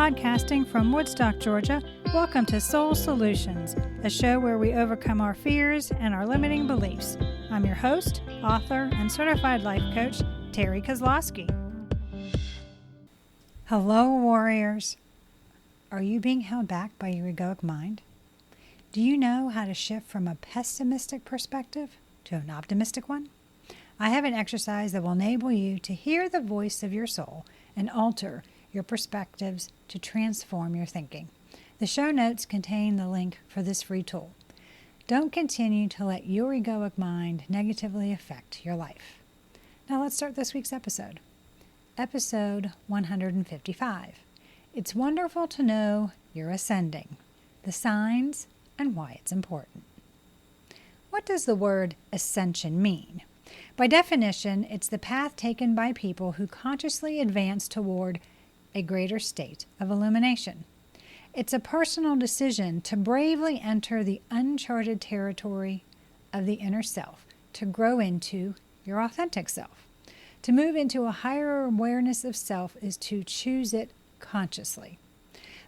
Podcasting from Woodstock, Georgia, welcome to Soul Solutions, a show where we overcome our fears and our limiting beliefs. I'm your host, author, and certified life coach, Terry Kozlowski. Hello, warriors. Are you being held back by your egoic mind? Do you know how to shift from a pessimistic perspective to an optimistic one? I have an exercise that will enable you to hear the voice of your soul and alter your perspectives to transform your thinking. The show notes contain the link for this free tool. Don't continue to let your egoic mind negatively affect your life. Now let's start this week's episode. Episode 155. It's wonderful to know you're ascending. The signs and why it's important. What does the word ascension mean? By definition, it's the path taken by people who consciously advance toward a greater state of illumination. It's a personal decision to bravely enter the uncharted territory of the inner self, to grow into your authentic self. To move into a higher awareness of self is to choose it consciously.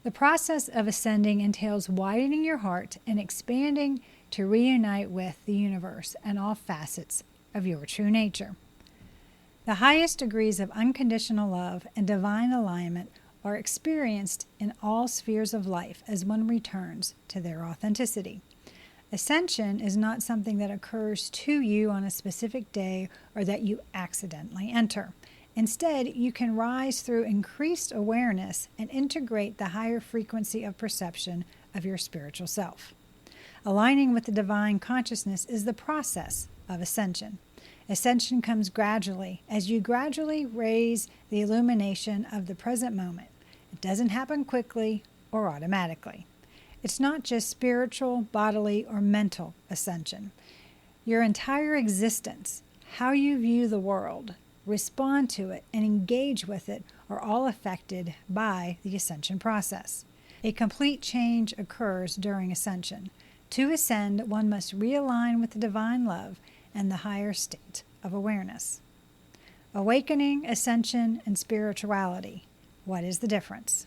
The process of ascending entails widening your heart and expanding to reunite with the universe and all facets of your true nature. The highest degrees of unconditional love and divine alignment are experienced in all spheres of life as one returns to their authenticity. Ascension is not something that occurs to you on a specific day or that you accidentally enter. Instead, you can rise through increased awareness and integrate the higher frequency of perception of your spiritual self. Aligning with the divine consciousness is the process of ascension. Ascension comes gradually as you gradually raise the illumination of the present moment. It doesn't happen quickly or automatically. It's not just spiritual, bodily, or mental ascension. Your entire existence, how you view the world, respond to it, and engage with it are all affected by the ascension process. A complete change occurs during ascension. To ascend, one must realign with the divine love and the higher state of awareness. Awakening, ascension, and spirituality. What is the difference?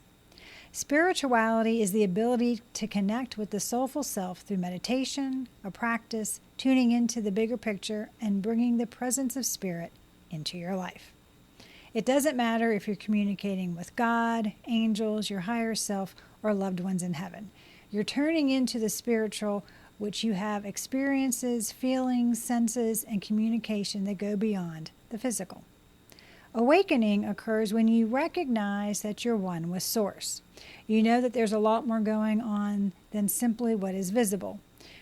Spirituality is the ability to connect with the soulful self through meditation, a practice, tuning into the bigger picture, and bringing the presence of spirit into your life. It doesn't matter if you're communicating with God, angels, your higher self, or loved ones in heaven. You're turning into the spiritual, which you have experiences, feelings, senses, and communication that go beyond the physical. Awakening occurs when you recognize that you're one with Source. You know that there's a lot more going on than simply what is visible.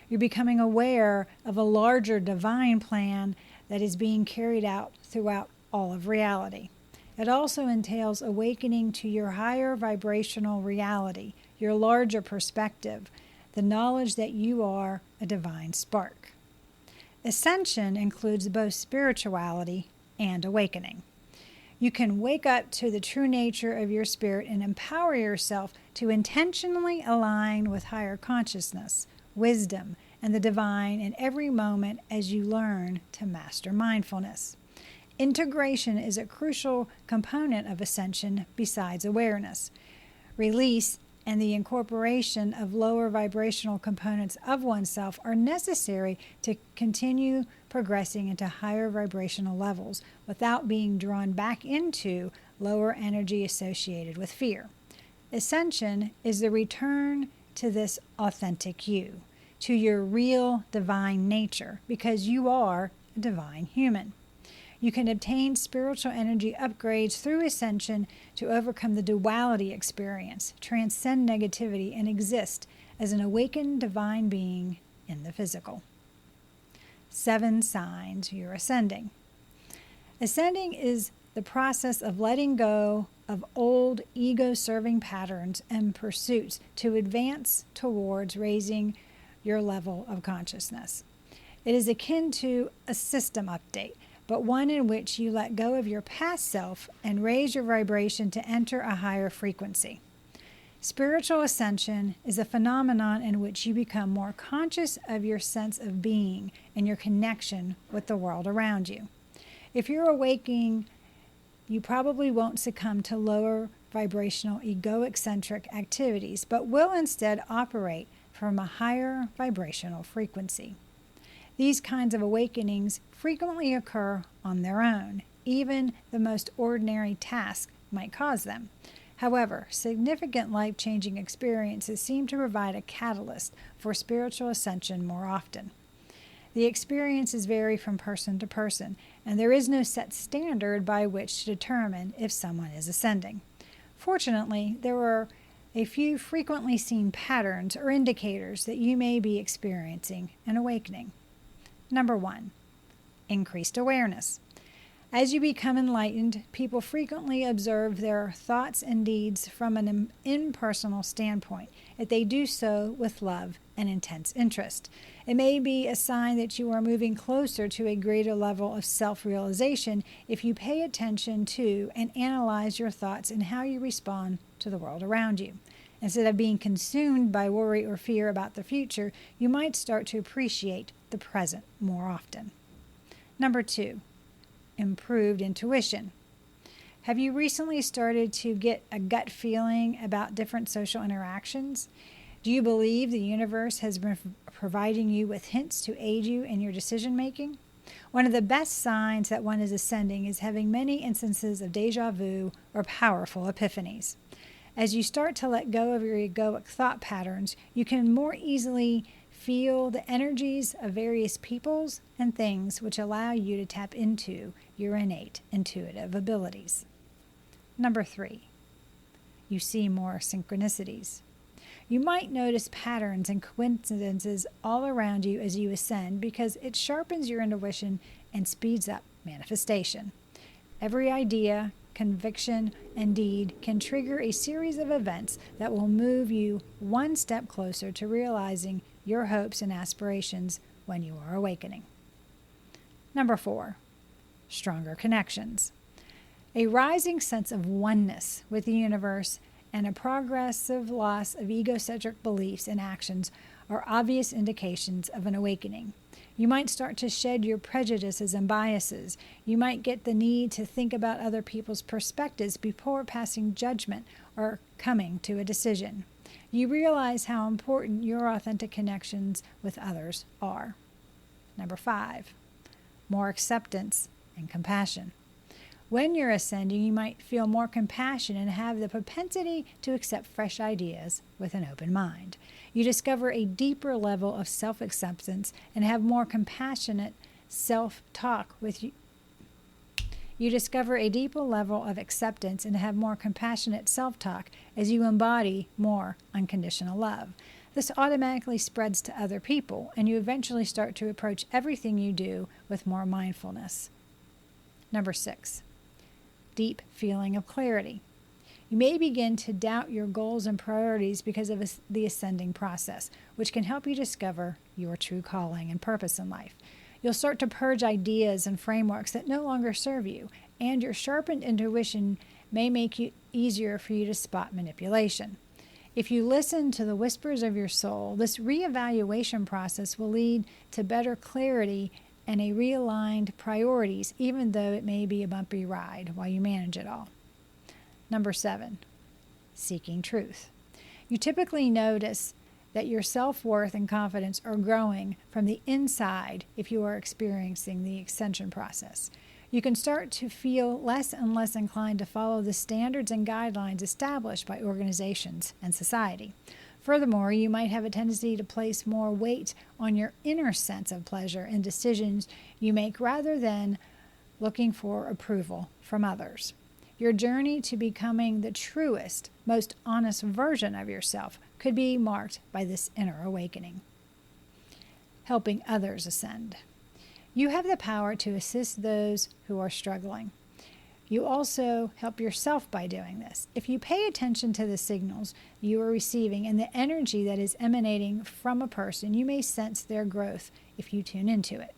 You're becoming aware of a larger divine plan that is being carried out throughout all of reality. It also entails awakening to your higher vibrational reality, your larger perspective, the knowledge that you are a divine spark. Ascension includes both spirituality and awakening. You can wake up to the true nature of your spirit and empower yourself to intentionally align with higher consciousness, wisdom, and the divine in every moment as you learn to master mindfulness. Integration is a crucial component of ascension besides awareness. Release and the incorporation of lower vibrational components of oneself are necessary to continue progressing into higher vibrational levels without being drawn back into lower energy associated with fear. Ascension is the return to this authentic you, to your real divine nature, because you are a divine human. You can obtain spiritual energy upgrades through ascension to overcome the duality experience, transcend negativity, and exist as an awakened divine being in the physical. 7 signs you're ascending. Ascending is the process of letting go of old ego-serving patterns and pursuits to advance towards raising your level of consciousness. It is akin to a system update, but one in which you let go of your past self and raise your vibration to enter a higher frequency. Spiritual ascension is a phenomenon in which you become more conscious of your sense of being and your connection with the world around you. If you're awakening, you probably won't succumb to lower vibrational egocentric activities, but will instead operate from a higher vibrational frequency. These kinds of awakenings frequently occur on their own. Even the most ordinary task might cause them. However, significant life-changing experiences seem to provide a catalyst for spiritual ascension more often. The experiences vary from person to person, and there is no set standard by which to determine if someone is ascending. Fortunately, there are a few frequently seen patterns or indicators that you may be experiencing an awakening. Number 1, increased awareness. As you become enlightened, people frequently observe their thoughts and deeds from an impersonal standpoint, if they do so with love and intense interest. It may be a sign that you are moving closer to a greater level of self-realization if you pay attention to and analyze your thoughts and how you respond to the world around you. Instead of being consumed by worry or fear about the future, you might start to appreciate the present more often. Number 2, improved intuition. Have you recently started to get a gut feeling about different social interactions? Do you believe the universe has been providing you with hints to aid you in your decision making? One of the best signs that one is ascending is having many instances of déjà vu or powerful epiphanies. As you start to let go of your egoic thought patterns, you can more easily feel the energies of various peoples and things, which allow you to tap into your innate intuitive abilities. Number 3, you see more synchronicities. You might notice patterns and coincidences all around you as you ascend because it sharpens your intuition and speeds up manifestation. Every idea, conviction, and deed can trigger a series of events that will move you one step closer to realizing your hopes and aspirations when you are awakening. Number 4, stronger connections. A rising sense of oneness with the universe and a progressive loss of egocentric beliefs and actions are obvious indications of an awakening. You might start to shed your prejudices and biases. You might get the need to think about other people's perspectives before passing judgment or coming to a decision. You realize how important your authentic connections with others are. Number 5, more acceptance and compassion. When you're ascending, you might feel more compassion and have the propensity to accept fresh ideas with an open mind. You discover a deeper level of self-acceptance and have more compassionate self-talk with you. You discover a deeper level of acceptance and have more compassionate self-talk as you embody more unconditional love. This automatically spreads to other people, and you eventually start to approach everything you do with more mindfulness. Number 6, deep feeling of clarity. You may begin to doubt your goals and priorities because of the ascending process, which can help you discover your true calling and purpose in life. You'll start to purge ideas and frameworks that no longer serve you, and your sharpened intuition may make it easier for you to spot manipulation. If you listen to the whispers of your soul, this reevaluation process will lead to better clarity and a realigned priorities, even though it may be a bumpy ride while you manage it all. Number 7, seeking truth. You typically notice that your self-worth and confidence are growing from the inside if you are experiencing the ascension process. You can start to feel less and less inclined to follow the standards and guidelines established by organizations and society. Furthermore, you might have a tendency to place more weight on your inner sense of pleasure in decisions you make rather than looking for approval from others. Your journey to becoming the truest, most honest version of yourself could be marked by this inner awakening. Helping others ascend. You have the power to assist those who are struggling. You also help yourself by doing this. If you pay attention to the signals you are receiving and the energy that is emanating from a person, you may sense their growth if you tune into it.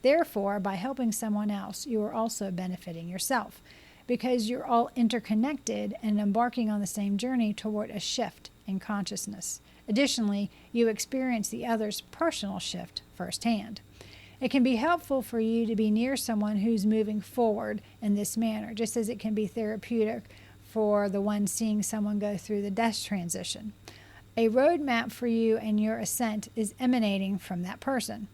Therefore, by helping someone else, you are also benefiting yourself, because you're all interconnected and embarking on the same journey toward a shift in consciousness. Additionally, you experience the other's personal shift firsthand. It can be helpful for you to be near someone who's moving forward in this manner, just as it can be therapeutic for the one seeing someone go through the death transition. A roadmap for you and your ascent is emanating from that person.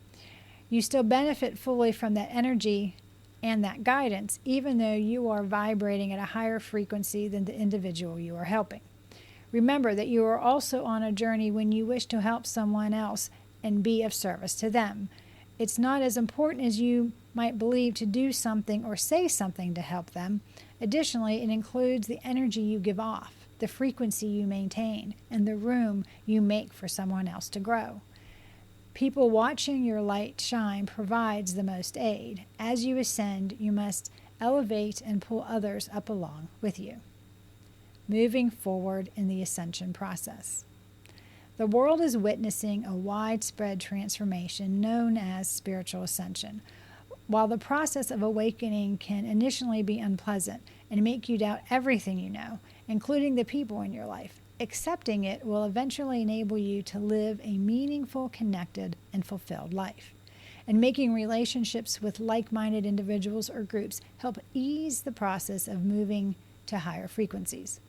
You still benefit fully from that energy and that guidance, even though you are vibrating at a higher frequency than the individual you are helping. Remember that you are also on a journey when you wish to help someone else and be of service to them. It's not as important as you might believe to do something or say something to help them. Additionally, it includes the energy you give off, the frequency you maintain, and the room you make for someone else to grow. People watching your light shine provides the most aid. As you ascend, you must elevate and pull others up along with you. Moving forward in the ascension process. The world is witnessing a widespread transformation known as spiritual ascension. While the process of awakening can initially be unpleasant and make you doubt everything you know, including the people in your life, accepting it will eventually enable you to live a meaningful, connected, and fulfilled life. And making relationships with like-minded individuals or groups help ease the process of moving to higher frequencies.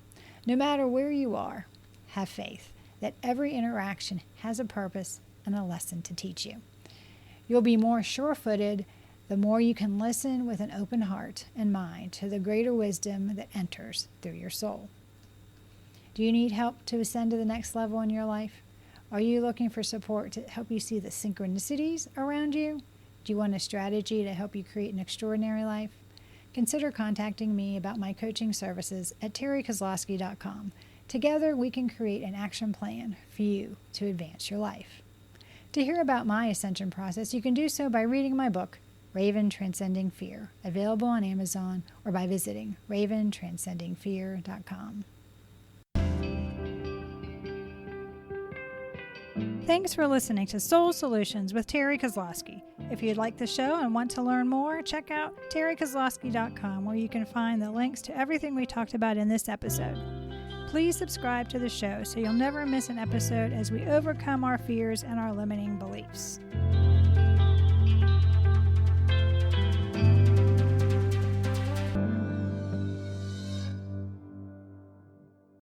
No matter where you are, have faith that every interaction has a purpose and a lesson to teach you. You'll be more sure-footed the more you can listen with an open heart and mind to the greater wisdom that enters through your soul. Do you need help to ascend to the next level in your life? Are you looking for support to help you see the synchronicities around you? Do you want a strategy to help you create an extraordinary life? Consider contacting me about my coaching services at terrykozlowski.com. Together, we can create an action plan for you to advance your life. To hear about my ascension process, you can do so by reading my book, Raven Transcending Fear, available on Amazon, or by visiting raventranscendingfear.com. Thanks for listening to Soul Solutions with Terry Kozlowski. If you'd like the show and want to learn more, check out terrykozlowski.com, where you can find the links to everything we talked about in this episode. Please subscribe to the show so you'll never miss an episode as we overcome our fears and our limiting beliefs.